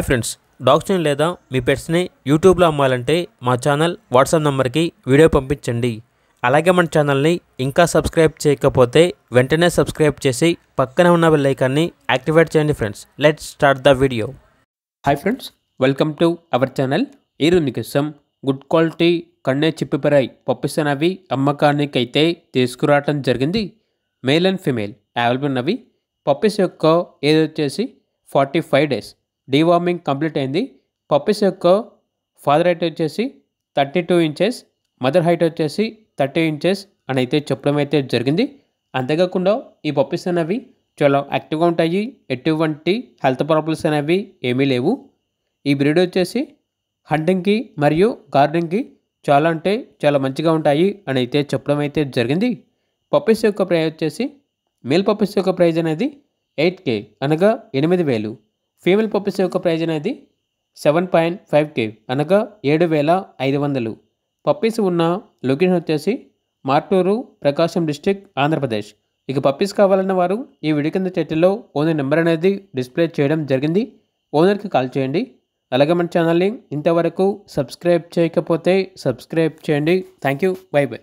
Friends, డాగ్స్ని లేదా మీ పెట్స్ని యూట్యూబ్లో అమ్మాలంటే మా ఛానల్ వాట్సాప్ నెంబర్కి వీడియో పంపించండి. అలాగే మన ఛానల్ని ఇంకా సబ్స్క్రైబ్ చేయకపోతే వెంటనే సబ్స్క్రైబ్ చేసి పక్కనే ఉన్న బెల్ ఐకాన్ని యాక్టివేట్ చేయండి. Friends, let's start the video. Hi friends, welcome to our channel. ఈరోజు మీకోసం గుడ్ క్వాలిటీ కన్నే చిప్పిపరాయి పప్పీస్ అనేవి అమ్మకానికి అయితే తీసుకురావడం జరిగింది. మేల్ అండ్ ఫీమేల్ అవైలబుల్ ఉన్నవి. పప్పీస్ యొక్క ఏజ్ వచ్చేసి 45 days. డీవార్మింగ్ కంప్లీట్ అయింది. పప్పీస్ యొక్క ఫాదర్ హైట్ వచ్చేసి 32 inches, మదర్ హైట్ వచ్చేసి 30 inches అని అయితే చెప్పడం అయితే జరిగింది. అంతేకాకుండా ఈ పప్పీస్ అనేవి చాలా యాక్టివ్గా ఉంటాయి. ఎటువంటి హెల్త్ ప్రాబ్లమ్స్ అనేవి ఏమీ లేవు. ఈ బ్రీడ్ వచ్చేసి హంటింగ్కి మరియు గార్డెనింగ్కి చాలా అంటే చాలా మంచిగా ఉంటాయి అని అయితే చెప్పడం అయితే జరిగింది. పప్పీస్ యొక్క ప్రైస్ వచ్చేసి మేల్ పప్పీస్ యొక్క ప్రైజ్ అనేది 8K అనగా 8,000. ఫీమేల్ పప్పీస్ యొక్క ప్రైజ్ అనేది 7.5K అనగా 7,500. పప్పీస్ ఉన్న లొకేషన్ వచ్చేసి మార్టూరు, ప్రకాశం డిస్టిక్, ఆంధ్రప్రదేశ్. ఇక పప్పీస్ కావాలన్న వారు ఈ వీడియో కింద టైటిల్లో ఓనర్ నెంబర్ అనేది డిస్ప్లే చేయడం జరిగింది. ఓనర్కి కాల్ చేయండి. అలాగే మన ఛానల్ని ఇంతవరకు సబ్స్క్రైబ్ చేయకపోతే సబ్స్క్రైబ్ చేయండి. Thank you. By by.